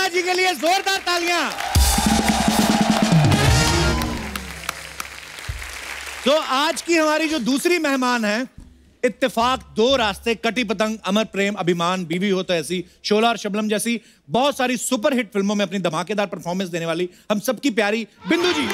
अरुणा जी के लिए जोरदार तालियां। तो आज की हमारी जो दूसरी मेहमान है, इत्तेफाक, दो रास्ते, कटी पतंग, अमर प्रेम, अभिमान, बीवी हो तो ऐसी, शोला और शबनम जैसी बहुत सारी सुपरहिट फिल्मों में अपनी धमाकेदार परफॉर्मेंस देने वाली हम सबकी प्यारी बिंदु जी।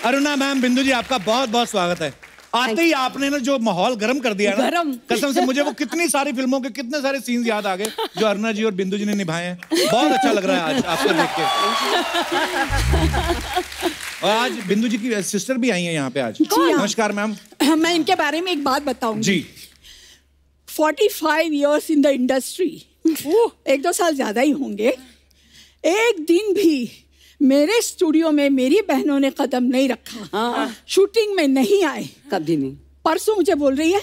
अरुणा मैम, बिंदु जी, आपका बहुत बहुत स्वागत है। आते ही आपने ना जो माहौल गर्म कर दिया ना, कसम से मुझे वो कितनी सारी फिल्मों के कितने सारे सीन्स याद आ गए जो अरुणा जी और बिंदु जी ने निभाए हैं। बहुत अच्छा लग रहा है आज आपको देख के। और आज बिंदु जी की सिस्टर भी आई है यहाँ पे आज। नमस्कार मैम। मैं इनके बारे में एक बात बताऊंगी जी। 45 years इन द इंडस्ट्री, 1-2 साल ज्यादा ही होंगे। एक दिन भी मेरे स्टूडियो में मेरी बहनों ने कदम नहीं रखा। शूटिंग में नहीं आए, कभी नहीं। परसों मुझे बोल रही है,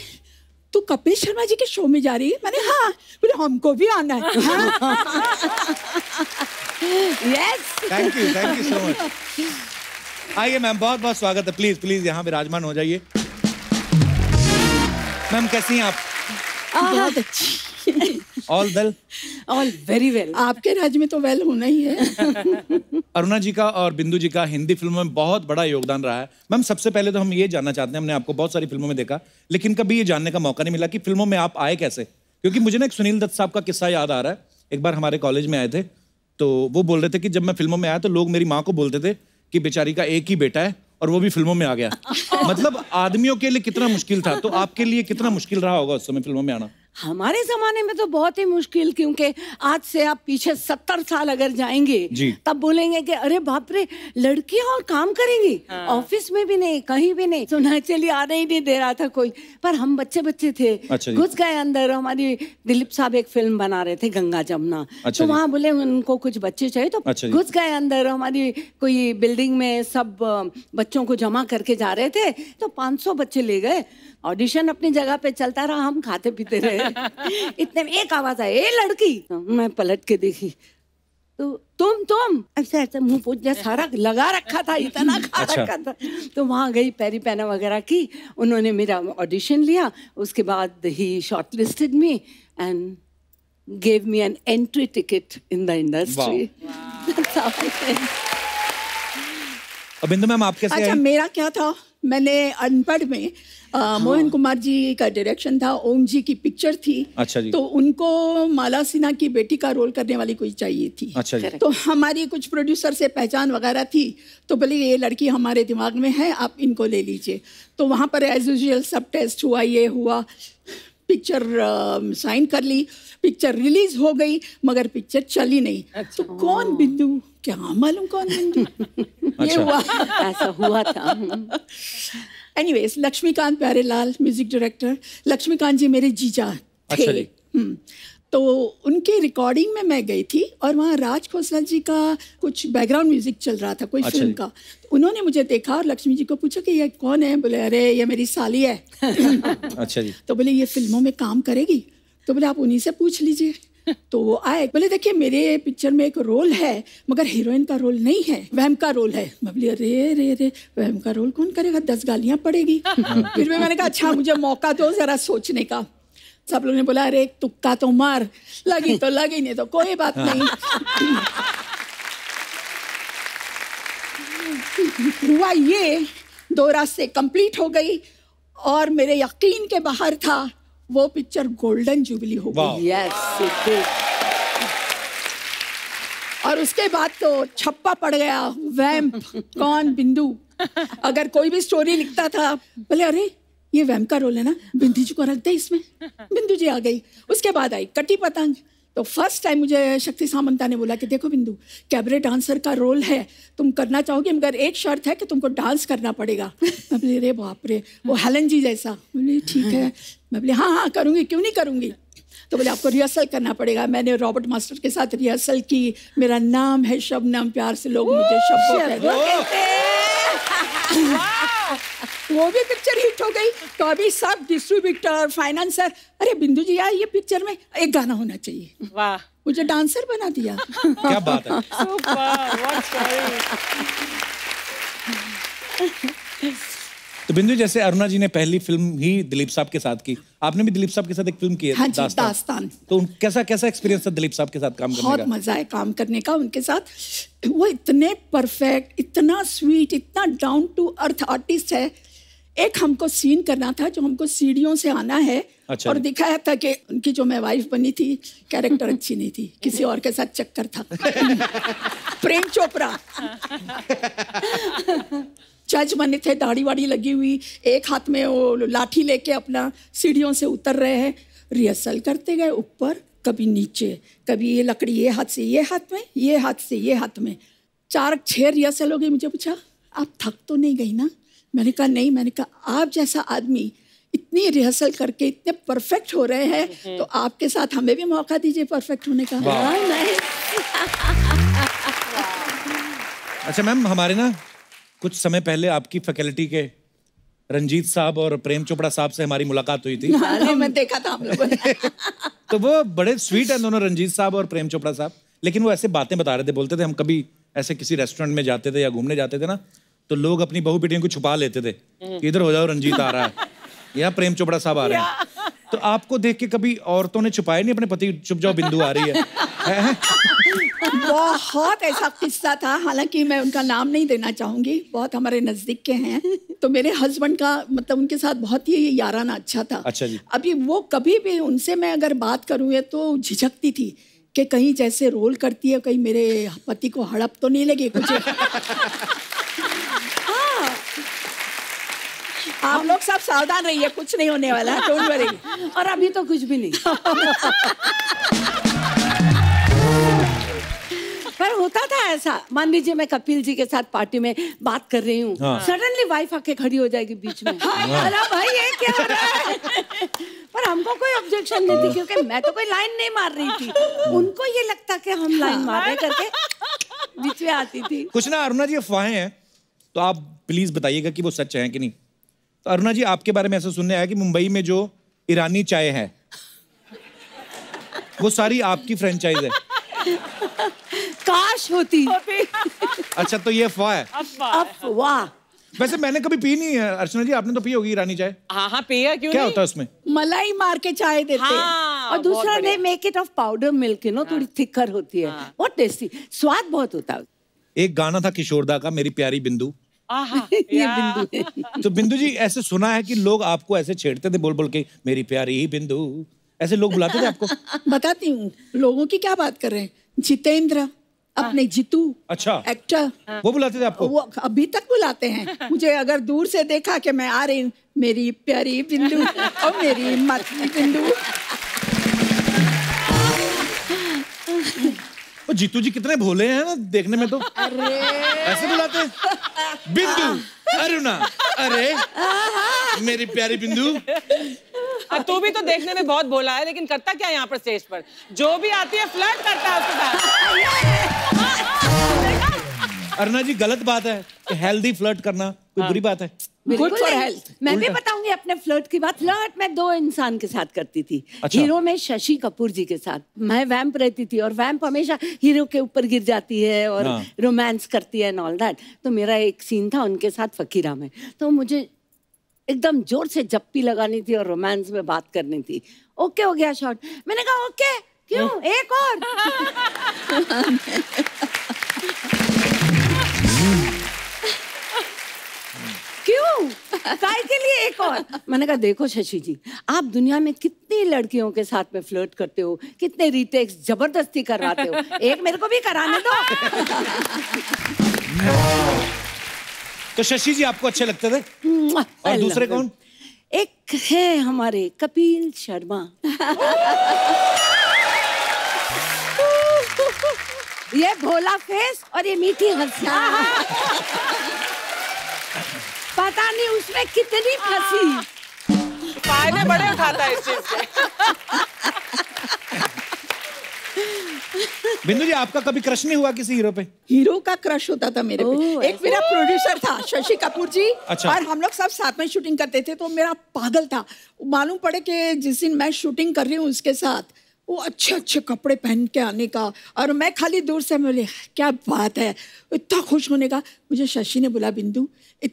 तू कपिल शर्मा जी के शो में जा रही है? मैंने हाँ, बोले हमको भी आना है। Yes, thank you so much. आइए मैम, बहुत बहुत स्वागत है। प्लीज प्लीज यहाँ विराजमान हो जाइए। मैम कैसी हैं आप? बहुत अच्छी। All well? All very well. आपके राज्य में तो वेल होना ही है। अरुणा जी का और बिंदु जी का हिंदी फिल्मों में बहुत बड़ा योगदान रहा है। मैम सबसे पहले तो हम ये जानना चाहते हैं, हमने आपको बहुत सारी फिल्मों में देखा, लेकिन कभी ये जानने का मौका नहीं मिला कि फिल्मों में आप आए कैसे। क्योंकि मुझे ना एक सुनील दत्त साहब का किस्सा याद आ रहा है। एक बार हमारे कॉलेज में आए थे, तो वो बोल रहे थे कि जब मैं फिल्मों में आया तो लोग मेरी माँ को बोलते थे कि बेचारी का एक ही बेटा है और वो भी फिल्मों में आ गया। मतलब आदमियों के लिए कितना मुश्किल था, तो आपके लिए कितना मुश्किल रहा होगा उस समय फिल्मों में आना? हमारे जमाने में तो बहुत ही मुश्किल, क्योंकि आज से आप पीछे 70 साल अगर जाएंगे तब बोलेंगे कि अरे बाप रे, लड़कियां और काम करेंगी। ऑफिस में भी नहीं, कहीं भी नहीं, सुना चलिए आने ही नहीं दे रहा था कोई। पर हम बच्चे थे, घुस गए अंदर। हमारी दिलीप साहब एक फिल्म बना रहे थे, गंगा जमुना। तो वहाँ बोले उनको कुछ बच्चे चाहिए, तो घुस गए अंदर। हमारी कोई बिल्डिंग में सब बच्चों को जमा करके जा रहे थे, तो 500 बच्चे ले गए। ऑडिशन अपनी जगह पे चलता रहा, हम खाते पीते रहे। इतने में एक आवाज आई, ए लड़की। मैं पलट के देखी तो तुम ऐसा मुंह पूछ सारा लगा रखा था, इतना खा रखा था। तो वहां गई, पैरी पैना वगैरह की, उन्होंने मेरा ऑडिशन लिया। उसके बाद ही shortlisted me and gave me an entry ticket in the industry. Bindu ma'am आप कैसे? अच्छा, मेरा क्या था, मैंने अनपढ़ में मोहन कुमार जी का डायरेक्शन था, ओम जी की पिक्चर थी। अच्छा जी। तो उनको माला सिन्हा की बेटी का रोल करने वाली कोई चाहिए थी। अच्छा जी। तो हमारी कुछ प्रोड्यूसर से पहचान वगैरह थी, तो बोले ये लड़की हमारे दिमाग में है, आप इनको ले लीजिए। तो वहाँ पर एज यूजुअल सब टेस्ट हुआ, ये हुआ, पिक्चर साइन कर ली, पिक्चर रिलीज हो गई, मगर पिक्चर चली नहीं। तो कौन बिंदु, क्या मालूम कौन बिंदु। ये हुआ, ऐसा हुआ था। Anyways, Laxmikant Pyarelal music director, Laxmikant ji मेरे जीजा थे। तो उनके रिकॉर्डिंग में मैं गई थी और वहाँ राज खोसला जी का कुछ बैकग्राउंड म्यूजिक चल रहा था, कोई फिल्म का। तो उन्होंने मुझे देखा और लक्ष्मी जी को पूछा कि ये कौन है? बोले अरे ये मेरी साली है। अच्छा जी। तो बोले ये फिल्मों में काम करेगी? तो बोले आप उन्हीं से पूछ लीजिए। तो वो आए, बोले देखिए मेरे पिक्चर में एक रोल है, मगर हीरोइन का रोल नहीं है, वहम का रोल है। मैं बोली अरे रे रे, वहम का रोल कौन करेगा, 10 गालियां पड़ेगी। फिर मैंने कहा अच्छा मुझे मौका दो जरा सोचने का। सब लोगों ने बोला अरे एक तुक्का तो मार, लगी तो लगी, नहीं तो कोई बात नहीं। हुआ ये, 2 रास्ते कंप्लीट हो गई और मेरे यकीन के बाहर था, वो पिक्चर गोल्डन जुबली हो गई। और उसके बाद तो छप्पा पड़ गया, वैम्प कौन, बिंदु। अगर कोई भी स्टोरी लिखता था, बोले अरे ये वैम्प का रोल है ना, बिंदु जी को रख दे इसमें। बिंदु जी आ गई। उसके बाद आई कटी पतंग। तो फर्स्ट टाइम मुझे शक्ति सामंता ने बोला कि देखो बिंदु, कैबरे डांसर का रोल है, तुम करना चाहोगे, मगर एक शर्त है कि तुमको डांस करना पड़ेगा। मैं बोली अरे बाप रे, वो हेलन जी जैसा। बोले ठीक है। मैं बोली हाँ करूँगी, क्यों नहीं करूँगी। तो बोले आपको रिहर्सल करना पड़ेगा। मैंने रॉबर्ट मास्टर के साथ रिहर्सल की। मेरा नाम है शबनम, प्यार से लोग मुझे शब्बो कहते हैं। वो भी पिक्चर हिट हो गई। तो अभी सब डिस्ट्रीब्यूटर, फाइनेंसर, अरे बिंदु जी यार ये पिक्चर में एक गाना होना चाहिए। वाह। मुझे डांसर बना दिया। क्या बात है। तो बिंदु, जैसे अरुणा जी ने पहली फिल्म ही दिलीप साहब के साथ की, आपने भी दिलीप साहब के साथ एक फिल्म की है, हाँ जी, दास्तान। तो कैसा कैसा एक्सपीरियंस था दिलीप साहब के साथ काम करने का? बहुत मजा है काम करने का उनके साथ। वो इतने परफेक्ट, इतना स्वीट, इतना डाउन टू अर्थ आर्टिस्ट है। एक हमको सीन करना था जो हमको सीढ़ियों से आना है। अच्छा। और दिखाया था कि उनकी जो मैं वाइफ बनी थी, कैरेक्टर अच्छी नहीं थी, किसी और के साथ चक्कर था। प्रेम चोपड़ा जज बने थे, दाढ़ी वाड़ी लगी हुई, एक हाथ में वो लाठी लेके अपना सीढ़ियों से उतर रहे हैं। रिहर्सल करते गए, ऊपर कभी नीचे, कभी ये लकड़ी ये हाथ से ये हाथ में, ये हाथ से ये हाथ में। 4-6 रिहर्सल हो गई। मुझे पूछा आप थक तो नहीं गई ना? मैंने कहा नहीं। मैंने कहा आप जैसा आदमी इतनी रिहर्सल करके इतने परफेक्ट हो रहे हैं, तो आपके साथ हमें भी मौका दीजिए परफेक्ट होने का। अच्छा मैम, हमारे ना कुछ समय पहले आपकी फैकल्टी के रंजीत साहब और प्रेम चोपड़ा साहब से हमारी मुलाकात हुई थी। मैं देखा था हम लोगों ने। तो वो बड़े स्वीट हैं दोनों, रंजीत साहब और प्रेम चोपड़ा साहब। लेकिन वो ऐसे बातें बता रहे थे, बोलते थे हम कभी ऐसे किसी रेस्टोरेंट में जाते थे या घूमने जाते थे ना, तो लोग अपनी बहू बेटियों को छुपा लेते थे कि इधर हो जाओ, रंजीत आ रहा है या प्रेम चोपड़ा साहब आ रहे हैं। तो आपको देख के कभी औरतों ने छुपाया नहीं अपने पति, चुप जाओ बिंदु आ रही है? बहुत ऐसा किस्सा था, हालांकि मैं उनका नाम नहीं देना चाहूंगी, बहुत हमारे नजदीक के हैं। तो मेरे हस्बैंड का मतलब उनके साथ बहुत ही याराना अच्छा था। अच्छा जी। अभी वो कभी भी उनसे मैं अगर बात करूँ तो झिझकती थी कि कहीं जैसे रोल करती है, कहीं मेरे पति को हड़प तो नहीं लगे कुछ। आप लोग सब सावधान रहिए, कुछ नहीं होने वाला, डोंट वरी। और अभी तो कुछ भी नहीं। पर होता था ऐसा, मान लीजिए मैं कपिल जी के साथ पार्टी में बात कर रही हूँ, सडनली वाइफ आके खड़ी हो जाएगी बीच में। अरे भाई ये क्या हो रहा है? पर हमको कोई ऑब्जेक्शन नहीं थी, क्योंकि मैं तो कोई लाइन नहीं मार रही थी। उनको ये लगता कि हम लाइन मार रहे करके बीच में आती थी। कुछ ना अरुणा जी अफवाहें हैं, तो आप प्लीज बताइएगा कि वो सच है कि नहीं। तो अरुणा जी, आपके बारे में ऐसा सुनने आया कि मुंबई में जो ईरानी चाय है वो सारी आपकी फ्रेंचाइज है। काश होती। अच्छा, तो ये अफवाह है? अफवाह। वैसे मैंने कभी पी नहीं है। अर्चना जी, आपने तो पी होगी ईरानी चाय? हाँ पिया, क्यों क्या नहीं? होता है उसमें? मलाई मार के चाय देते हैं। और दूसरा they make it of powder milk, थोड़ी थिकर होती है। बहुत टेस्टी, स्वाद बहुत होता है। एक गाना था किशोरदा का, मेरी प्यारी बिंदु। ये बिंदु है। तो बिंदु जी, ऐसे सुना है कि लोग आपको ऐसे छेड़ते थे बोल बोल के, मेरी प्यारी बिंदु, ऐसे लोग बुलाते थे आपको? बताती हूँ, लोगों की क्या बात कर रहे हैं। जितेंद्र, अपने जीतू, अच्छा, एक्टर, वो बुलाते थे आपको? वो अभी तक बुलाते हैं मुझे। अगर दूर से देखा कि मैं आ रही हूँ, मेरी प्यारी बिंदु और मेरी मतली बिंदु। वो जीतू जी कितने भोले हैं ना देखने में, तो अरे ऐसे बुलाते हैं, बिंदु, अरुणा, अरे मेरी प्यारी बिंदु। तू भी तो देखने में बहुत भोला है, लेकिन करता क्या यहाँ पर स्टेज पर? जो भी आती है फ्लर्ट करता है उसके साथ। अरुणा जी, गलत बात है कि हेल्दी फ्लर्ट करना कोई बुरी बात है? Good for health. मैं भी बताऊंगी अपने फ्लर्ट की बात। फ्लर्ट मैं 2 इंसान के साथ करती थी। अच्छा। हीरो में शशि कपूर जी के साथ। मैं वैम्प रहती थी, और वैम्प हमेशा हीरो के ऊपर गिर जाती है और रोमांस करती है एंड ऑल दैट। तो मेरा एक सीन था उनके साथ फकीरा में, तो मुझे एकदम जोर से जप्पी लगानी थी और रोमांस में बात करनी थी। ओके हो गया शॉट। मैंने कहा ओके, क्यों, एक और। क्यों, काय के लिए एक और? मैंने कहा देखो शशि जी, आप दुनिया में कितनी लड़कियों के साथ में फ्लर्ट करते हो, कितने रीटेक्स जबरदस्ती करवाते हो, एक मेरे को भी कराने दो। तो शशि जी आपको अच्छे लगते थे? और दूसरे कौन? एक है हमारे कपिल शर्मा। ये भोला फेस और ये मीठी हंसियां। पता नहीं उसमें कितनी फंसी। फायदे बड़े उठाता है इस चीज के। बिंदु जी, आपका कभी क्रश नहीं हुआ किसी हीरो पे? हीरो का क्रश होता था मेरे पे। एक मेरा प्रोड्यूसर था शशि कपूर जी। अच्छा। और हम लोग सब साथ में शूटिंग करते थे, तो मेरा पागल था। मालूम पड़े कि जिस दिन मैं शूटिंग कर रही हूँ उसके साथ, वो अच्छे अच्छे कपड़े पहन के आने का, और मैं खाली दूर से बोले क्या बात है, इतना खुश होने का। मुझे शशि ने बोला बिंदु,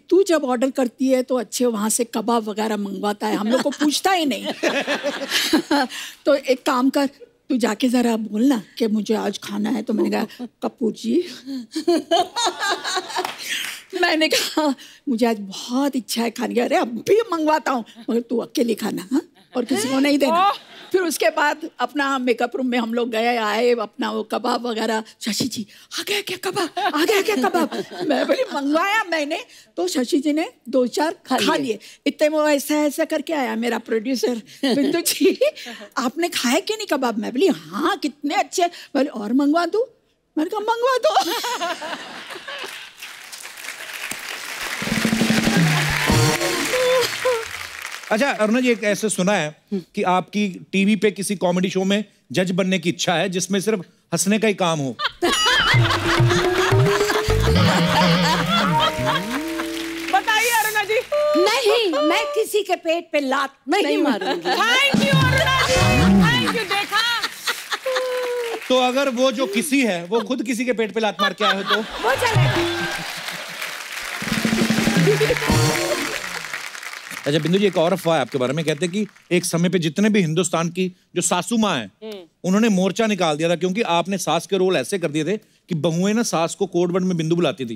तू जब ऑर्डर करती है तो अच्छे वहाँ से कबाब वगैरह मंगवाता है, हम लोग को पूछता ही नहीं। तो एक काम कर, तू जाके जरा बोलना कि मुझे आज खाना है। तो मैंने कहा कपूर जी मैंने कहा मुझे आज बहुत इच्छा है खाने की। अरे अभी मंगवाता हूँ, मगर तू अकेले खाना, हाँ, और किसी को नहीं देना। फिर उसके बाद अपना मेकअप रूम में हम लोग गए आए, अपना वो कबाब वगैरह। शशि जी आ गया क्या कबाब, आ गया क्या कबाब? मैं बोली मंगवाया मैंने, तो शशि जी ने 2-4 खा लिए। इतने वो ऐसा ऐसा करके आया मेरा प्रोड्यूसर, बिंदु जी आपने खाया कि नहीं कबाब? मैं बोली हाँ कितने अच्छे। बोले और मंगवा दूँ? मैंने कहा मंगवा दो। अच्छा अरुणा जी, एक ऐसे सुना है कि आपकी टीवी पे किसी कॉमेडी शो में जज बनने की इच्छा है जिसमें सिर्फ हंसने का ही काम हो। बताइए अरुणा जी। नहीं, मैं किसी के पेट पे लात नहीं मारूंगी। Thank you Aruna ji, thank you. देखा तो अगर वो जो किसी है वो खुद किसी के पेट पे लात मार के आए हो तो वो चलेगा। अच्छा बिंदु जी, एक और अफवाह है आपके बारे में, कहते हैं कि एक समय पे जितने भी हिंदुस्तान की जो सासू माँ हैं उन्होंने मोर्चा निकाल दिया था क्योंकि आपने सास के रोल ऐसे कर दिए थे कि बहुएं ना सास को कोड वर्ड में बिंदु बुलाती थी।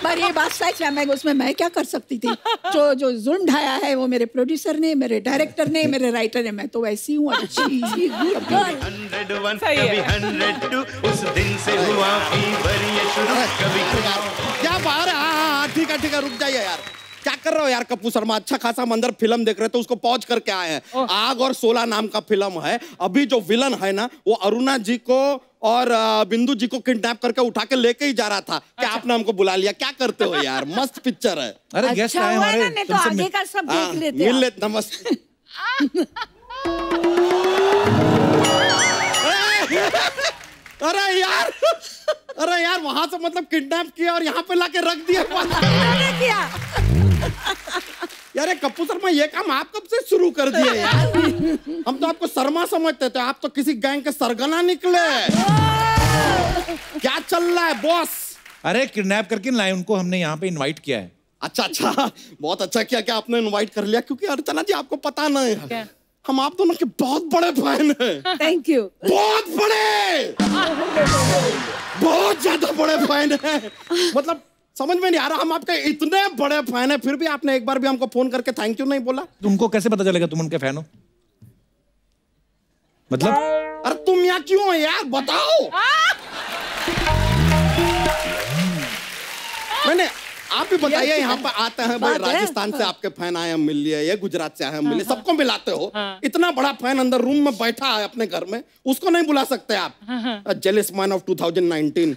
पर ये बात सच है, मैं उसमें मैं क्या कर सकती थी? जो जुल्म ढाया है वो मेरे प्रोड्यूसर ने, मेरे डायरेक्टर ने, मेरे राइटर ने। मैं तो वैसी हूँ अच्छी। 101 कभी 102 उस दिन से हुआ फीवर ये शुरू कभी। क्या बात है? हाँ ठीक है रुक जाइए यार, क्या कर रहे हो यार कपूर शर्मा? अच्छा खासा हम अंदर फिल्म देख रहे थे, उसको पॉज करके आए हैं। आग और 16 नाम का फिल्म है। अभी जो विलन है ना वो अरुणा जी को और बिंदु जी को किडनैप करके उठा के लेके ही जा रहा था। क्या आपने हमको बुला लिया? क्या करते हो यार? मस्त पिक्चर है। अरे गेस्ट आए हमारे, नहीं तो आगे का सब देख लेते हैं। मिल लेते नमस्ते। अरे यार वहां से मतलब किडनैप किया और यहाँ पे लाके रख दिया। यार कपूर शर्मा, ये काम आप कब से शुरू कर दिए यार? हम तो आपको शर्मा समझते थे, आप तो किसी गैंग के सरगना निकले। क्या चल रहा है बॉस? अरे किडनैप करके लाए उनको, हमने यहाँ पे इनवाइट किया है। अच्छा बहुत अच्छा किया क्या आपने इनवाइट कर लिया, क्योंकि अर्चना जी आपको पता नहीं है हम आप दोनों के बहुत बड़े फैन हैं। Thank you. बहुत बड़े, बहुत ज्यादा बड़े फैन हैं। मतलब समझ में नहीं आ रहा, हम आपके इतने बड़े फैन हैं फिर भी आपने एक बार भी हमको फोन करके थैंक यू नहीं बोला। तुमको कैसे पता चलेगा तुम उनके फैन हो? मतलब अरे तुम यहाँ क्यों हो यार, बताओ। मैंने आप भी बताइए, यहाँ पर आते हैं भाई, राजस्थान से आपके फैन आए हैं मिल लिए, ये गुजरात से आए हैं मिल लिए, सबको मिलाते हो। इतना बड़ा फैन अंदर रूम में बैठा है अपने घर में, उसको नहीं बुला सकते आप? Jealous man of 2019।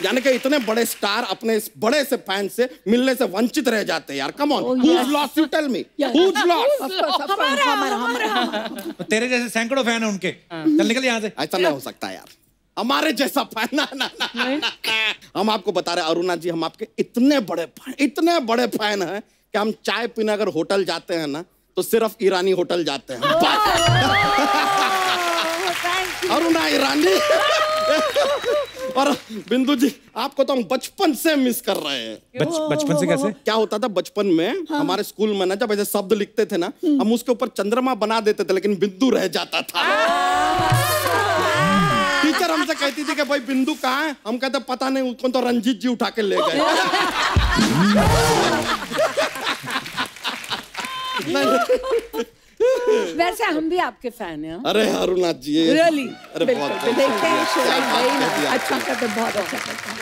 यानी कि इतने बड़े स्टार अपने इस बड़े से फैन से मिलने से वंचित रह जाते हैं यार। Come on, who's lost? You tell me. Who's lost? हमारा। तेरे जैसे सैकड़ों फैन है उनके। चल निकल यहाँ से। ऐसा नहीं हो सकता यार, हमारे जैसा फैन ना। हम आपको बता रहे अरुणा जी, हम आपके इतने बड़े फैन हैं कि हम चाय पीने अगर होटल जाते हैं ना तो सिर्फ ईरानी होटल जाते हैं। अरुणा ईरानी। और बिंदु जी आपको तो हम बचपन से मिस कर रहे हैं। बचपन से कैसे? क्या होता था बचपन में हमारे स्कूल में ना, जब ऐसे शब्द लिखते थे ना हम उसके ऊपर चंद्रमा बना देते थे लेकिन बिंदु रह जाता था। टीचर हमसे कहती थी कि भाई बिंदु कहाँ है? हम कहते पता नहीं, उसको तो रंजीत जी उठा के ले गए। वैसे हम भी आपके फैन हैं। अरे अरुणा जी, रियली, अरे बहुत देखते हैं, अच्छा करते, बहुत अच्छा करते हैं।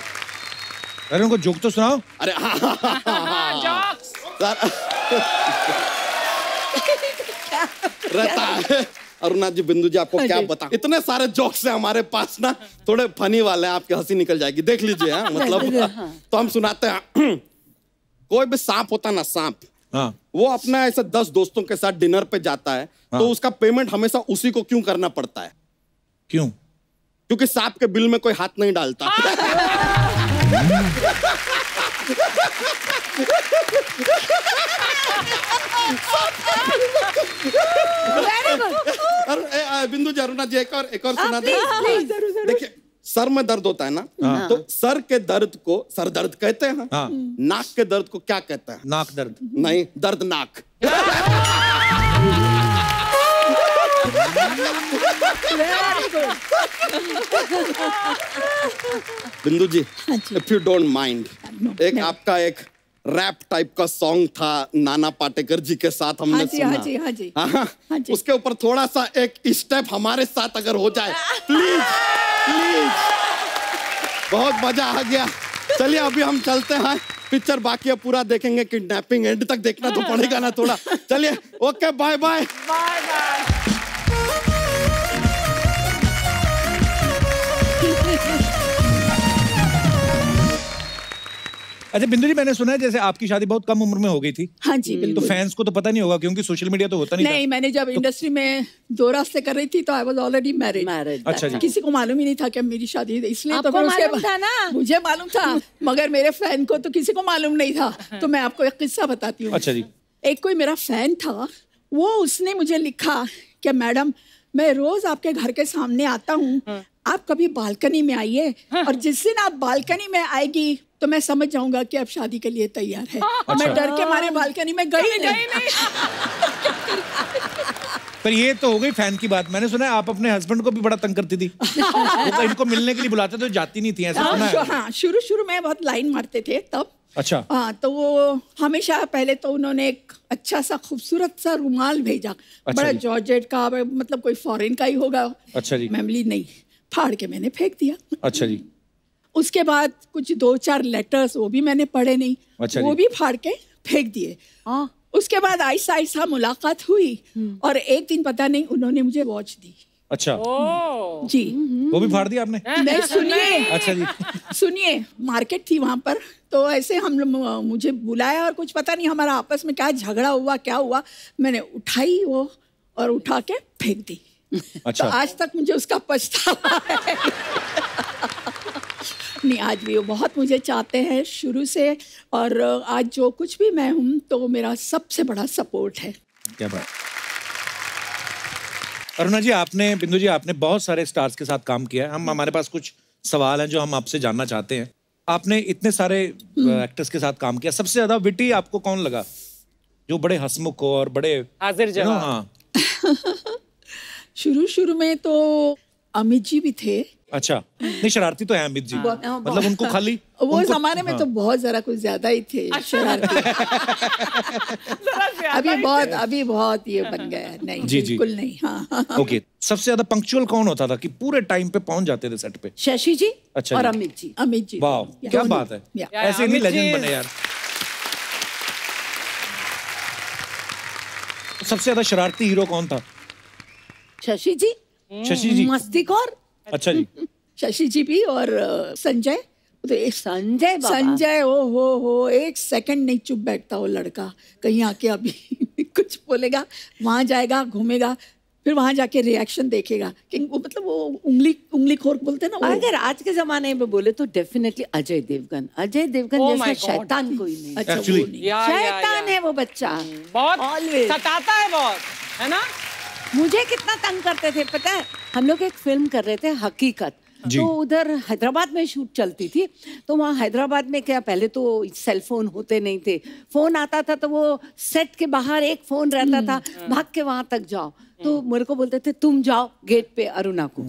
अरे उनको जोक तो सुनाओ। अरे जोक्स रहता है। अरुणा जी, बिंदु जी आपको क्या बता, इतने सारे जोक्स हैं हमारे पास ना, थोड़े फनी वाले हैं, आपकी हंसी निकल जाएगी, देख लीजिए। हाँ मतलब तो हम सुनाते हैं। कोई भी सांप होता ना, सांप, हाँ। वो अपना ऐसे 10 दोस्तों के साथ डिनर पे जाता है, हाँ। तो उसका पेमेंट हमेशा उसी को क्यों करना पड़ता है? क्यों? क्योंकि सांप के बिल में कोई हाथ नहीं डालता। बिंदु जी, अरुणा जी, एक और सुना दे। देखिए, सर में दर्द होता है ना, तो सर के दर्द को सर दर्द कहते हैं। नाक के दर्द को क्या कहते हैं? नाक दर्द नहीं, दर्दनाक। बिंदु जी, इफ यू डोंट माइंड, एक आपका एक रैप टाइप का सॉन्ग था नाना पाटेकर जी के साथ, हमने सुना। हाँ जी। उसके ऊपर थोड़ा सा एक स्टेप हमारे साथ अगर हो जाए, प्लीज प्लीज। बहुत मजा आ गया। चलिए अभी हम चलते हैं, पिक्चर बाकी है, पूरा देखेंगे। किडनैपिंग एंड तक देखना तो पड़ेगा ना थोड़ा। चलिए, okay, bye bye. Bye bye. अच्छा बिंदु जी, मैंने सुना है जैसे आपकी शादी बहुत कम उम्र में हो गई थी। हाँ जी, बिल्कुल। तो फैंस को तो पता नहीं होगा क्योंकि सोशल मीडिया तो होता नहीं नहीं, मैंने जब इंडस्ट्री में 2 रास्ते कर रही थी तो आई वाज ऑलरेडी मैरिड। अच्छा जी। किसी को मालूम ही नहीं था कि मेरी शादी है, इसलिए तो आपको मालूम था ना? मुझे मालूम था, मगर मेरे फैन को तो किसी को मालूम नहीं था। तो मैं आपको एक किस्सा बताती हूँ। अच्छा जी। एक कोई मेरा फैन था, वो उसने मुझे लिखा कि मैडम, मैं रोज आपके घर के सामने आता हूँ, आप कभी बालकनी में आइए, और जिस दिन आप बालकनी में आएगी तो मैं समझ जाऊंगा कि आप शादी के लिए तैयार है। मैं डर के मारे बालकनी में गई नहीं। पर ये तो हो गई फैन की बात। मैंने सुना है आप अपने हस्बैंड को भी बड़ा तंग करती थी। वो इनको मिलने के लिए बुलाते तो जाती नहीं थी, ऐसा सुना है। हाँ, शुरू में बहुत लाइन मारते थे तब। अच्छा। हाँ, तो वो हमेशा पहले तो उन्होंने एक अच्छा सा खूबसूरत सा रुमाल भेजा। अच्छा बड़ा जी। जॉर्जेट का, मतलब कोई फॉरेन का ही होगा। अच्छा जी। मेमली नहीं, फाड़ के मैंने फेंक दिया। अच्छा जी। उसके बाद कुछ 2-4 लेटर्स, वो भी मैंने पढ़े नहीं। अच्छा वो जी। भी फाड़ के फेंक दिए। उसके बाद आहिस्ता आहिस्ता मुलाकात हुई, और एक दिन पता नहीं उन्होंने मुझे वॉच दी। अच्छा जी। वो भी फाड़ दिया आपने? नहीं, सुनिए। अच्छा जी। सुनिए, मार्केट थी वहां पर, तो ऐसे हम लोग, मुझे बुलाया और कुछ पता नहीं हमारा आपस में क्या झगड़ा हुआ, क्या हुआ, मैंने उठाई वो और उठा के फेंक दी। अच्छा। तो आज तक मुझे उसका पछतावा है। नहीं, आज भी वो बहुत मुझे चाहते हैं शुरू से, और आज जो कुछ भी मैं हूँ तो मेरा सबसे बड़ा सपोर्ट है। क्या बात। अरुणा जी, आपने, बिंदु जी, आपने बहुत सारे स्टार्स के साथ काम किया है। हमारे पास कुछ सवाल हैं जो हम आपसे जानना चाहते हैं। आपने इतने सारे एक्टर्स के साथ काम किया, सबसे ज्यादा विटी आपको कौन लगा, जो बड़े हंसमुख हो और बड़े हाजिर जवाब? हाँ। शुरू में तो अमित जी भी थे। अच्छा। नहीं, शरारती तो है अमित जी। मतलब उनको खाली वो जमाने में तो बहुत जरा कुछ ज्यादा ही थे शरारती। अभी बहुत ये बन गया। नहीं, बिल्कुल नहीं। हाँ। ओके। सबसे ज्यादा पंक्चुअल कौन होता था कि पूरे टाइम पे पहुंच जाते थे सेट पे? शशि जी। अच्छा और जी। अमित जी। वाह, क्या बात है। ऐसे नहीं लेजेंड बने यार। सबसे ज्यादा शरारती हीरो कौन था? शशि जी। शशि जी मस्तीखोर। अच्छा जी। शशि जी भी, और संजय। तो संजय हो एक सेकंड नहीं चुप बैठता वो लड़का। कहीं आके अभी कुछ बोलेगा, वहां जाएगा, घूमेगा, फिर वहां जाके रिएक्शन देखेगा कि वो, मतलब वो उंगली खोर बोलते हैं ना। अगर आज के जमाने में बोले तो डेफिनेटली अजय देवगन जैसा शैतान कोई नहीं। अच्छा, Actually, वो नहीं। शैतान है वो बच्चा। बहुत सताता है, बहुत, है ना? मुझे कितना तंग करते थे पता है। हम लोग एक फिल्म कर रहे थे हकीकत, तो उधर हैदराबाद में शूट चलती थी। तो वहाँ हैदराबाद में क्या, पहले तो सेल फोन होते नहीं थे, फोन आता था तो वो सेट के बाहर एक फोन रहता था, भाग के वहां तक जाओ। तो मेरे को बोलते थे तुम जाओ गेट पे अरुणा को,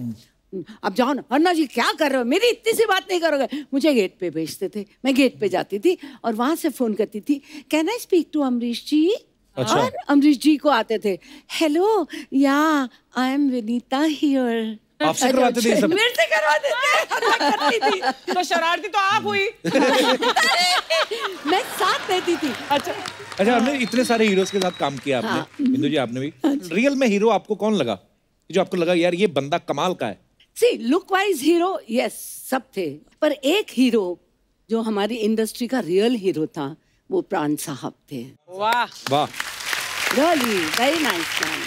अब जाओ ना। अरुणा जी क्या कर रहे हो, मेरी इतनी सी बात नहीं करोगे। मुझे गेट पे भेजते थे, मैं गेट पे जाती थी और वहां से फोन करती थी, can I speak to Amrish ji? अच्छा। और अमरीश जी को आते थे, हेलो या आई एम विनीता हियर। आपसे करवाते थे सब? मेरे से करवाते थे। तो शरारती तो आप हुई। मैं साथ देती थी। अच्छा। अच्छा, आपने इतने सारे हीरोज के साथ काम किया आपने। बिंदु जी, आपने भी। रियल में हीरो आपको कौन लगा, जो आपको लगा यार ये बंदा कमाल का है? See look wise hero yes सब थे, पर एक हीरो जो हमारी इंडस्ट्री का रियल हीरो था वो प्राण साहब थे। वाह वाह, रियली वेरी नाइस मैन।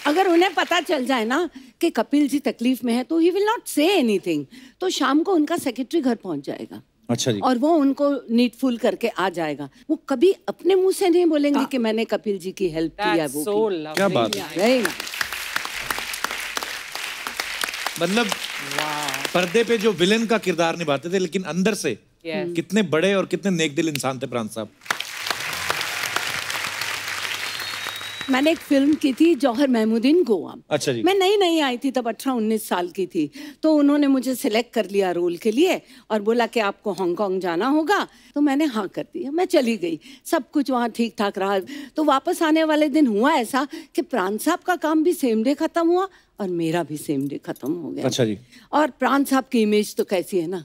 अगर उन्हें पता चल जाए ना कि कपिल जी तकलीफ में है तो he will not say anything. तो शाम को उनका सेक्रेटरी घर पहुंच जाएगा। अच्छा जी। और वो उनको नीडफुल करके आ जाएगा। वो कभी अपने मुंह से नहीं बोलेंगे कि मैंने कपिल जी की हेल्प की है। वो क्या बात है। मतलब पर्दे पे जो विलेन का किरदार निभाते थे लेकिन अंदर से कितने बड़े और कितने नेकदिल इंसान थे प्रांत साहब। मैंने एक फिल्म की थी जौहर महमूदीन गोवा। अच्छा जी। मैं नई आई थी तब 18-19 साल की थी। तो उन्होंने मुझे सिलेक्ट कर लिया रोल के लिए और बोला कि आपको हांगकांग जाना होगा। तो मैंने हाँ कर दिया, मैं चली गई। सब कुछ वहाँ ठीक ठाक रहा। तो वापस आने वाले दिन हुआ ऐसा कि प्रांत साहब का काम भी सेम डे खत्म हुआ और मेरा भी सेम डे खत्म हो गया। अच्छा जी। और प्रांत साहब की इमेज तो कैसी है ना।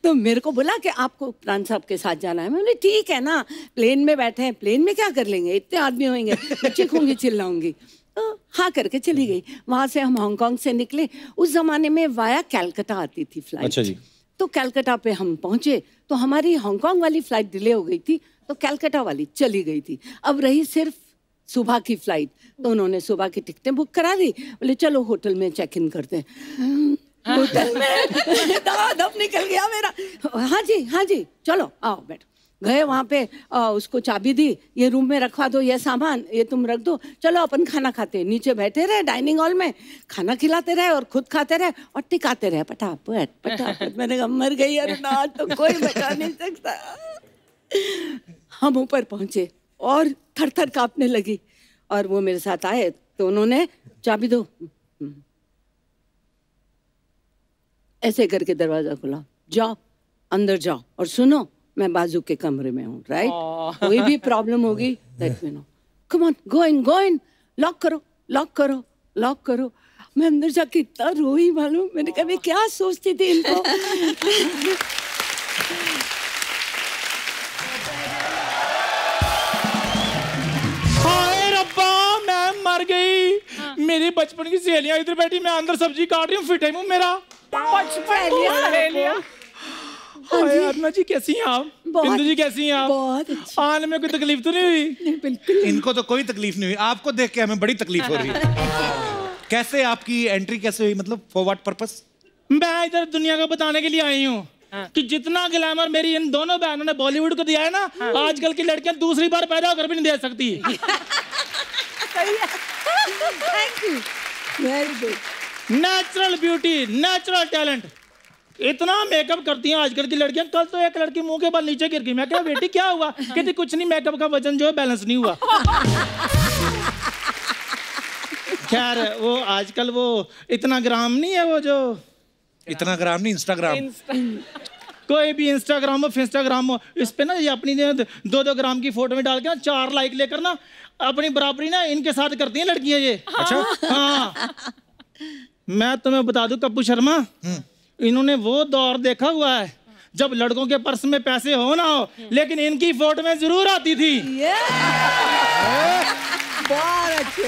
तो मेरे को बोला कि आपको प्रांत साहब के साथ जाना है। मैं बोली ठीक है ना, प्लेन में बैठे हैं, प्लेन में क्या कर लेंगे, इतने आदमी होंगे, मैं चीखूंगी चिल्लाऊंगी। तो हाँ करके चली गई। वहां से हम हांगकांग से निकले। उस जमाने में वाया कैलकाटा आती थी फ्लाइट। अच्छा जी। तो कैलकाटा पे हम पहुंचे तो हमारी हांगकांग वाली फ्लाइट डिले हो गई थी, तो कैलकाटा वाली चली गई थी। अब रही सिर्फ सुबह की फ्लाइट। तो उन्होंने सुबह की टिकटें बुक करा दी। बोले चलो होटल में चेक इन करते हैं। होटल में दम निकल गया मेरा। हाँ जी चलो आओ बैठो। गए वहाँ पे, उसको चाबी दी, ये रूम में रखवा दो, ये सामान ये तुम रख दो, चलो अपन खाना खाते। नीचे बैठे रहे डाइनिंग हॉल में, खाना खिलाते रहे और खुद खाते रहे और टिकाते रहे पटापट। मैंने कहा मर गई अरे ना, तो कोई बचा नहीं सकता। हम ऊपर पहुंचे और थर थर कांपने लगी। और वो मेरे साथ आए तो उन्होंने चाबी दो, ऐसे करके दरवाजा खुला, जाओ अंदर जाओ और सुनो मैं बाजू के कमरे में हूँ, राइट? कोई भी प्रॉब्लम होगी let me know, come on go in, lock करो। मैं अंदर जाके इतना रोई मालूम। मैंने कहा मैं क्या सोचती थी इनको। हाय रब्बा मैं मर गई। मेरी बचपन की सहेलियां इधर बैठी, मैं अंदर सब्जी काट रही हूँ, फिटे मुंह मेरा। अर्ना जी कैसी हैं आप? बिंदु जी कैसी हैं आप? बहुत अच्छी। आने में कोई तकलीफ तो नहीं हुई? बिल्कुल। इनको तो कोई तकलीफ नहीं हुई, आपको देख के हमें बड़ी तकलीफ हो रही है। कैसे आपकी एंट्री कैसे हुई, मतलब फॉर व्हाट पर्पस? मैं इधर दुनिया को बताने के लिए आई हूँ कि जितना ग्लैमर मेरी इन दोनों बहनों ने बॉलीवुड को दिया है ना, आजकल की लड़कियां दूसरी बार पैदा होकर भी नहीं दे सकती। Thank you, very good. Natural beauty, natural talent, इतना मेकअप करती हैं आजकल की लड़कियां। कल तो एक लड़की मुंह के बल नीचे गिर गई। मैं क्या बेटी क्या हुआ? कहती कुछ नहीं, मेकअप का वजन जो है बैलेंस नहीं हुआ। खैर वो आजकल वो इतना ग्राम नहीं है, वो जो इतना ग्राम नहीं, इंस्टाग्राम। कोई भी इंस्टाग्राम हो फिंस्टाग्राम हो, इस पे ना ये अपनी 2-2 ग्राम की फोटो में डाल के ना 4 लाइक लेकर ना अपनी बराबरी ना इनके साथ करती हैं लड़कियां ये। अच्छा हाँ, मैं तुम्हें बता दूं कप्पू शर्मा, इन्होंने वो दौर देखा हुआ है जब लड़कों के पर्स में पैसे हो ना हो, लेकिन इनकी फोटो में जरूर आती थी। बहुत अच्छे।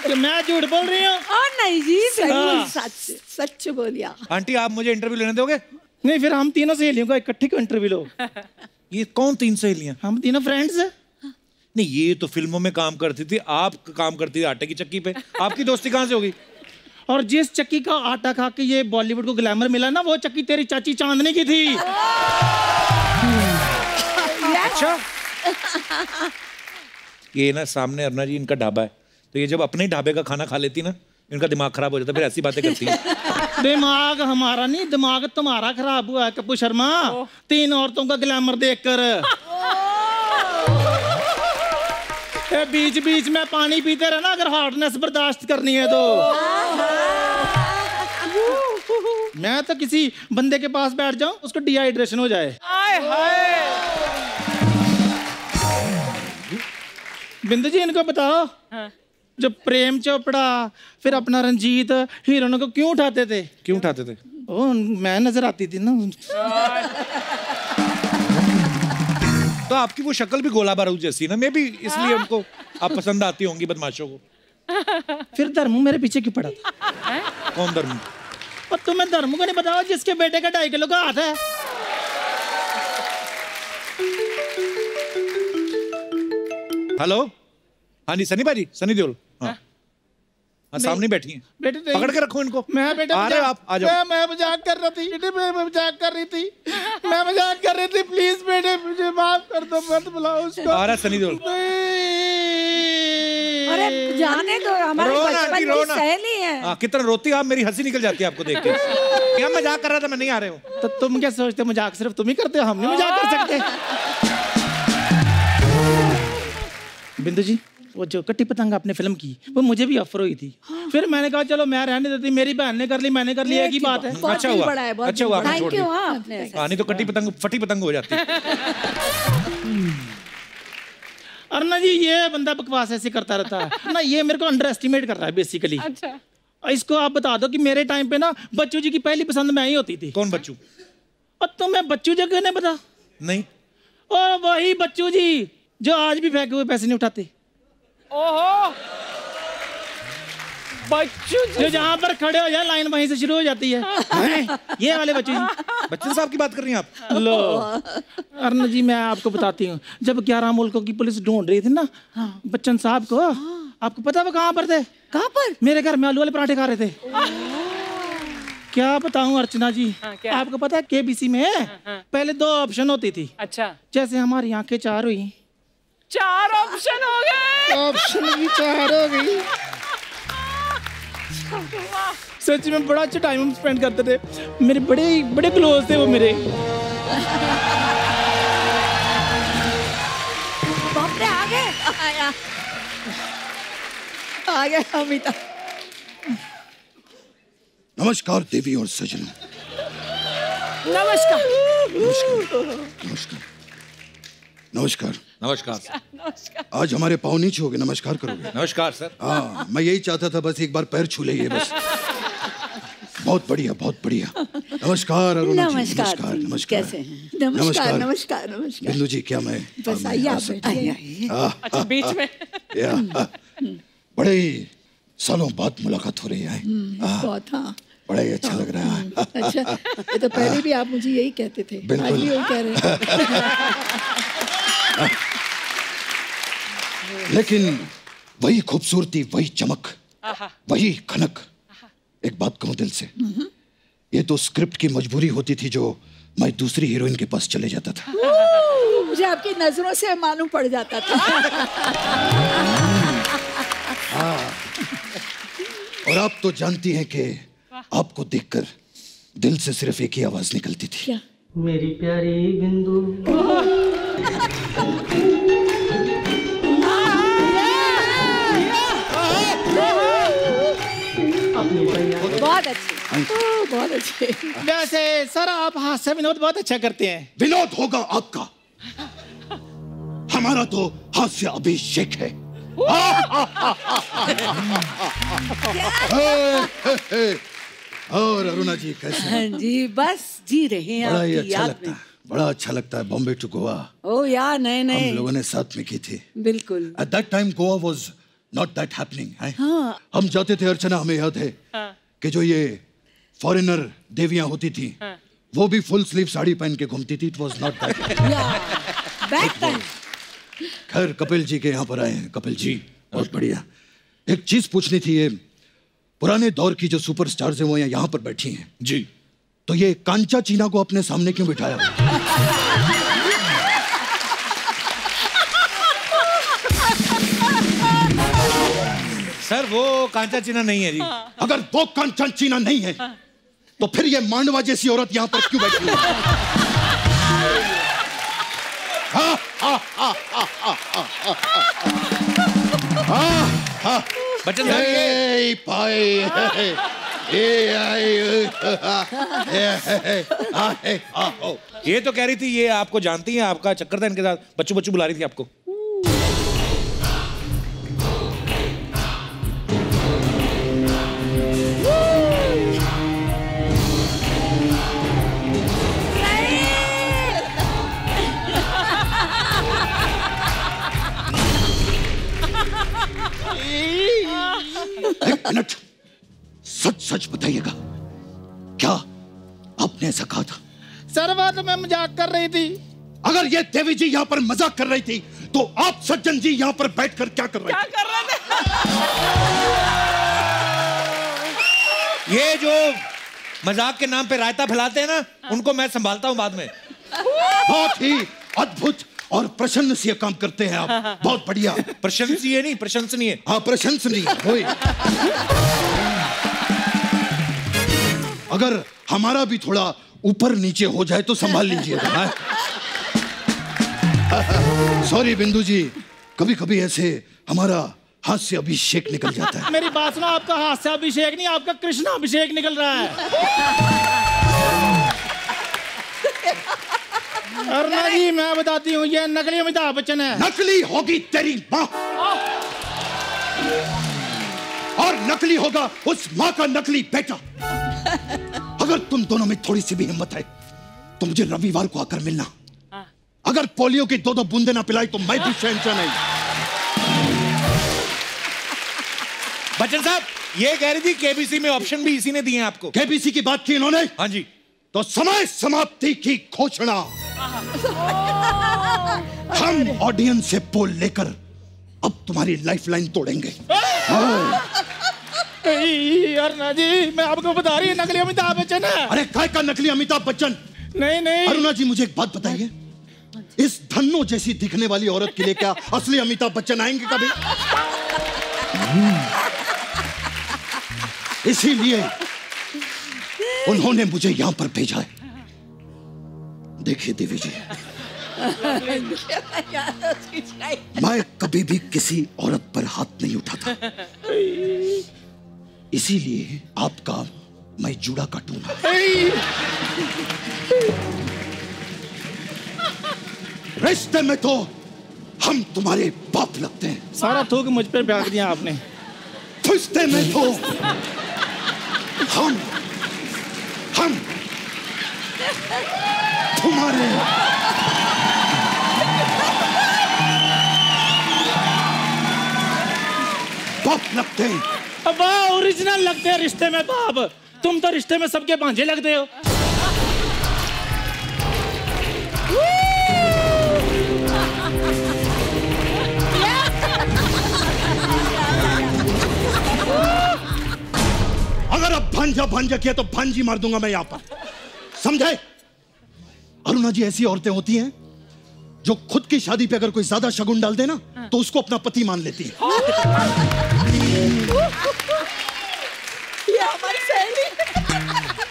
कि मैं झूठ बोल रही हूँ? नहीं जी, हाँ। सच बोलिया। आंटी आप मुझे इंटरव्यू लेने दोगे? नहीं, फिर हम तीनों सहेलियों का इकट्ठे को इंटरव्यू लो। ये कौन 3 सहेलियां? हम तीनों फ्रेंड्स हैं। नहीं, ये तो फिल्मों में काम करती थी, आप काम करती थी आटे की चक्की पे। आपकी दोस्ती कहाँ से होगी? और जिस चक्की का आटा खा के ये बॉलीवुड को ग्लैमर मिला ना, वो चक्की तेरी चाची चांदनी की थी। अच्छा। ये ना सामने अर्ना जी इनका ढाबा है, तो ये जब अपने ही ढाबे का खाना खा लेती ना, इनका दिमाग खराब हो जाता, फिर ऐसी बातें करती है। दिमाग हमारा नहीं, दिमाग तुम्हारा खराब हुआ है कप्पू शर्मा, 3 औरतों का ग्लैमर देखकर। बीच बीच में पानी पीते रहना अगर हॉटनेस बर्दाश्त करनी है तो। मैं तो किसी बंदे के पास बैठ जाऊं उसको डिहाइड्रेशन हो जाए। बिंदु जी इनको बताओ, जब प्रेम चोपड़ा फिर अपना रंजीत हीरोइनों को क्यों उठाते थे? क्यों उठाते थे? ओ, मैं नजर आती थी ना। तो आपकी वो शक्ल भी गोला बारूद जैसी ना, मैं भी इसलिए उनको आप पसंद आती होंगी बदमाशों को। फिर धर्मू मेरे पीछे क्यों पड़ा था? कौन धर्मू? और तुम्हें धर्मू को नहीं बताओ जिसके बेटे का 2.5 किलो का हाथ है? हेलो, हाँ जी सनी भाजी, सनी देओल। हाँ हाँ, सामने बैठी हैं। बेटे पकड़ के रखो इनको। मैं बेटे आ रहे हो आप, आ जाओ। मैं मजाक कर रही थी बेटे, मैं मजाक कर रही थी, मैं मजाक कर रही थी। प्लीज बेटे मुझे माफ कर दो, मत बुलाओ उसको। आ रहा सनी देओल। अरे जाने दो, हमारे बचपन की सहेली है। हाँ, कितना रोती आप, मेरी हंसी निकल जाती है आपको देख के। क्या मजाक कर रहा था, मैं नहीं आ रहे हूँ। तो तुम क्या सोचते हो मजाक सिर्फ तुम ही करते हो, हम नहीं मजाक कर सकते? बिंदु जी, वो जो कट्टी पतंग आपने फिल्म की वो मुझे भी ऑफर हुई थी। फिर मैंने कहा चलो मैं रहने देती, मेरी बहन ने कर ली, मैंने कर ली, एक ही बात है। अच्छा हुआ, अच्छा हुआ। Thank you. हाँ, नहीं तो कट्टी पतंग फटी पतंग हो जाती। अरुणा जी, ये बंदा बकवास ऐसे करता रहता है ना, ये मेरे को अंडर एस्टिमेट कर रहा है बेसिकली। अच्छा, इसको आप बता दो कि मेरे टाइम पे ना बच्चू जी की पहली पसंद मैं ही होती थी। कौन बच्चू? और तुम्हें बच्चू जगह ने पता? नहीं। और वही बच्चू जी जो आज भी फेंके हुए पैसे नहीं उठाते। ओहो, बच्चू जो जहाँ पर खड़े हो जाए लाइन वहीं से शुरू हो जाती है। ये वाले बच्चू जी। बच्चन साहब की बात कर रही हैं आप? लो अरुण जी, मैं आपको बताती हूँ, जब 11 मुल्कों की पुलिस ढूंढ रही थी ना बच्चन साहब को, आपको पता वो कहाँ पर थे? कहाँ पर? मेरे घर में आलू वाले पराठे खा रहे थे। क्या बताऊं अर्चना जी, आपको पता है केबीसी में पहले 2 ऑप्शन होती थी। अच्छा, जैसे हमारी आंखें 4 हुई, 4 ऑप्शन हो गए। ऑप्शन भी 4 हो गई। सच में बड़ा अच्छा टाइम स्पेंड करते थे, मेरे बड़े बड़े क्लोज थे वो मेरे। बाप रे, आ गए। आ गया अमिता। नमस्कार देवी और सजनों। नमस्कार। नमस्कार नमस्कार नमस्कार। नमस्कार। आज हमारे पाँव नीचे हो गए, नमस्कार करोगे? नमस्कार सर। हाँ, मैं यही चाहता था, बस एक बार पैर छू ले बस। बहुत बढ़िया, बहुत बढ़िया। नमस्कार अरुणा जी। नमस्कार। नमस्कार। कैसे हैं? नमस्कार नमस्कार नमस्कार। बिंदु जी, क्या मैं बस आइए, आप बैठिए। अच्छा, बीच में। बड़े ही सालों बाद मुलाकात हो रही है। बहुत। हाँ, बड़ा ही अच्छा लग रहा है। अच्छा, ये तो पहले भी आप मुझे यही कहते थे, आज भी वही कह रहे हैं। लेकिन वही खूबसूरती, वही चमक, वही खनक। एक बात कहूं दिल से, ये तो स्क्रिप्ट की मजबूरी होती थी जो मैं दूसरी हीरोइन के पास चले जाता था। मुझे आपकी नजरों से मालूम पड़ जाता था। और आप तो जानती हैं कि आपको देखकर दिल से सिर्फ एक ही आवाज निकलती थी। क्या? मेरी प्यारी बिंदु। बहुत अच्छे, बहुत अच्छे। वैसे सर आप हास्य विनोद बहुत अच्छा करते हैं। विनोद होगा आपका, हमारा तो हास्य अभिषेक है। और अरुणा जी कैसे हैं? जी बस जी रहे हैं बड़ा ही आपकी अच्छा याद लगता में। है, बड़ा अच्छा लगता है। बॉम्बे टू गोवा ओ यार, नहीं हम लोगों ने साथ में की थी। बिल्कुल। At that time Goa was not that happening है? हाँ। हम जाते थे अर्चना, हमें याद है कि जो ये फॉरेनर देवियां होती थी वो भी फुल स्लीव साड़ी पहन के घूमती थी। It was not that. Back time. खैर कपिल जी के यहाँ पर आए हैं। कपिल जी बहुत बढ़िया। एक चीज पूछनी थी, ये पुराने दौर की जो सुपरस्टार्स हैं वो यहाँ पर बैठी हैं जी, तो ये कांचा चीना को अपने सामने क्यों बिठाया? सर वो कांचा चीना नहीं है जी। अगर वो कांचा चीना नहीं है तो फिर ये मांडवा जैसी औरत यहाँ पर क्यों बैठी है? Bachchan Hey, bye. ये तो कह रही थी ये आपको जानती है, आपका चक्कर था इनके साथ, बच्चू बच्चू बुला रही थी आपको। एक मिनट, सच सच बताइएगा, क्या आपने ऐसा कहा था? सर बात मैं मजाक कर रही थी। अगर ये देवी जी यहाँ पर मजाक कर रही थी तो आप सज्जन जी यहाँ पर बैठकर क्या कर रहे थे? क्या कर रहे थे? ये जो मजाक के नाम पे रायता फैलाते हैं ना, उनको मैं संभालता हूँ बाद में। बहुत ही अद्भुत और प्रशंसनीय काम करते हैं आप। बहुत बढ़िया। प्रशंसनीय नहीं, प्रशंसनीय। हाँ, प्रशंसनीय। होए। अगर हमारा भी थोड़ा ऊपर नीचे हो जाए तो संभाल लीजिएगा। सॉरी बिंदु जी, कभी कभी ऐसे हमारा हास्य अभिषेक निकल जाता है। मेरी बात सुनो, आपका हास्य अभिषेक नहीं, आपका कृष्णा अभिषेक निकल रहा है। अरुणा जी, मैं बताती हूँ, ये नकली अमिताभ बच्चन है। नकली होगी तेरी माँ, और नकली होगा उस माँ का नकली बेटा। अगर तुम दोनों में थोड़ी सी भी हिम्मत है तो मुझे रविवार को आकर मिलना। अगर पोलियो की 2-2 बूंदे ना पिलाई तो मैं भी शहंशाह नहीं। बच्चन साहब, ये कह रही थी केबीसी में ऑप्शन भी इसी ने दिए हैं आपको। केबीसी की बात की इन्होंने? हाँ जी। तो समय समाप्ति की घोषणा। हम ऑडियंस से पोल लेकर अब तुम्हारी लाइफलाइन तोड़ेंगे। अरुणा जी, मैं आपको बता रही हूँ, नकली अमिताभ बच्चन है। अरे काय का नकली अमिताभ बच्चन? नहीं नहीं। अरुणा जी, मुझे एक बात बताइए, इस धन्नो जैसी दिखने वाली औरत के लिए क्या असली अमिताभ बच्चन आएंगे कभी? इसीलिए उन्होंने मुझे यहां पर भेजा है। देखिए देवी जी, मैं कभी भी किसी औरत पर हाथ नहीं उठाता, इसीलिए आपका मैं जूड़ा काटूंगा। रिश्ते में तो हम तुम्हारे बाप लगते हैं। सारा थूक मुझ पे फेंक दिया आपने। रिश्ते में तो हम तुम्हारे बाप लगते हैं। अब ओरिजिनल लगते हैं रिश्ते में बाप। तुम तो रिश्ते में सबके भांजे लगते हो। अगर अब भांजा किया तो भांजी मार दूंगा मैं यहाँ पर, समझे? अरुणा जी, ऐसी औरतें होती हैं जो खुद की शादी पे अगर कोई ज्यादा शगुन डाल दे ना तो उसको अपना पति मान लेती है। ये हमारी सहेली।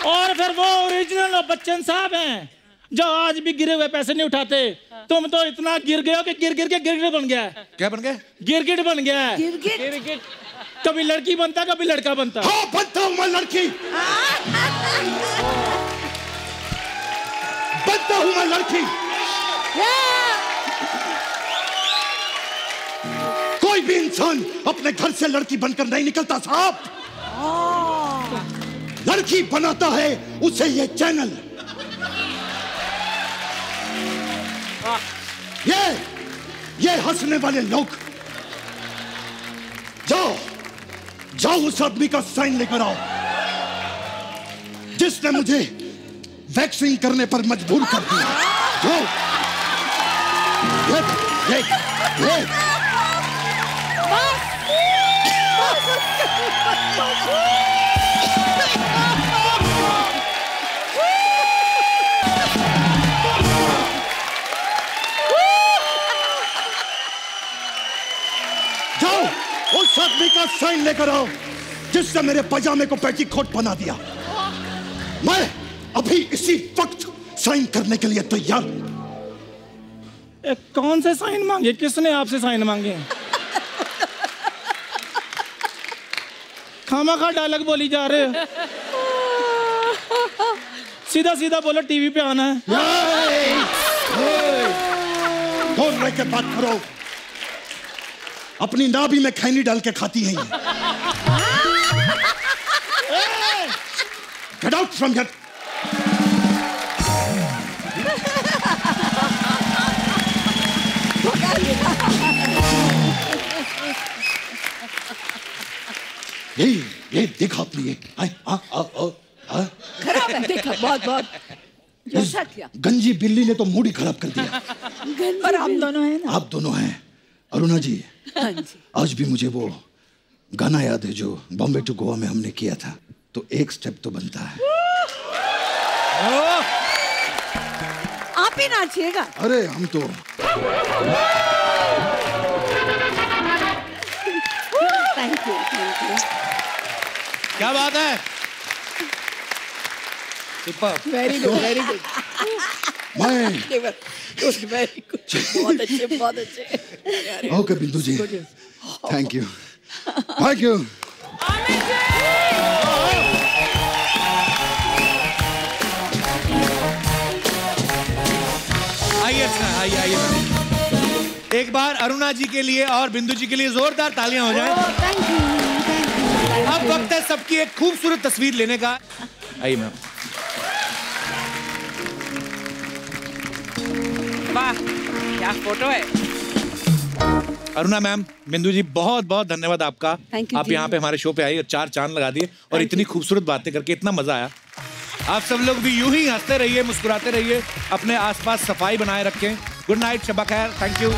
और फिर वो ओरिजिनल बच्चन साहब हैं जो आज भी गिरे हुए पैसे नहीं उठाते। तुम तो इतना गिर गए हो कि गिर गिर के गिरगिट बन गया है। क्या बन गया? गिरगिट बन गया है। गिरगिट। कभी लड़की बनता, कभी लड़का बनता। हाँ, बनता हूं मैं लड़की। बनता हूं मैं लड़की। कोई भी इंसान अपने घर से लड़की बनकर नहीं निकलता साहब। लड़की बनाता है उसे ये चैनल। ये हंसने वाले लोग, जाओ उस आदमी का साइन लेकर आओ जिसने मुझे वैक्सीन करने पर मजबूर कर दिया। जाओ। ये। जाओ उस आदमी का साइन लेकर आओ जिसने मेरे पजामे को पेटीकोट बना दिया। मैं अभी इसी वक्त साइन करने के लिए तैयार हूं। कौन से साइन मांगे? किसने आपसे साइन मांगे? खामखा डायलॉग बोली जा रहे हो। सीधा सीधा बोलो, टीवी पे आना है। कौन रह के बात करो? अपनी नाभि में खैनी डाल के खाती हैं ये। Get out from here. ये देखा आपने ये? खराब है, देखा बहुत। ऐसा क्या? गंजी बिल्ली ने तो मूड ही खराब कर दिया। पर हम दोनों हैं ना। आप दोनों हैं। अरुणा जी, आज भी मुझे वो गाना याद है जो बॉम्बे टू गोवा में हमने किया था। तो एक स्टेप तो बनता है। आप ही नाचिएगा। अरे हम तो थैंक यू। क्या बात है। Very good very good. मैं वेरी गुड, बहुत अच्छे बहुत अच्छे। ओके बिंदु जी, थैंक यू थैंक यू। आइए आइए। एक बार अरुणा जी के लिए और बिंदु जी के लिए जोरदार तालियां हो जाएं। Thank you. अब वक्त है सबकी एक खूबसूरत तस्वीर लेने का। आइए मैम। वाह क्या फोटो है। अरुणा मैम, बिंदु जी, बहुत बहुत धन्यवाद आपका। Thank you आप जी। यहाँ पे हमारे शो पे आई और 4 चांद लगा दिए और इतनी खूबसूरत बातें करके इतना मजा आया। आप सब लोग भी यूं ही हंसते रहिए, मुस्कुराते रहिए, अपने आसपास सफाई बनाए रखें। गुड नाइट, शब्बा खैर, थैंक यू।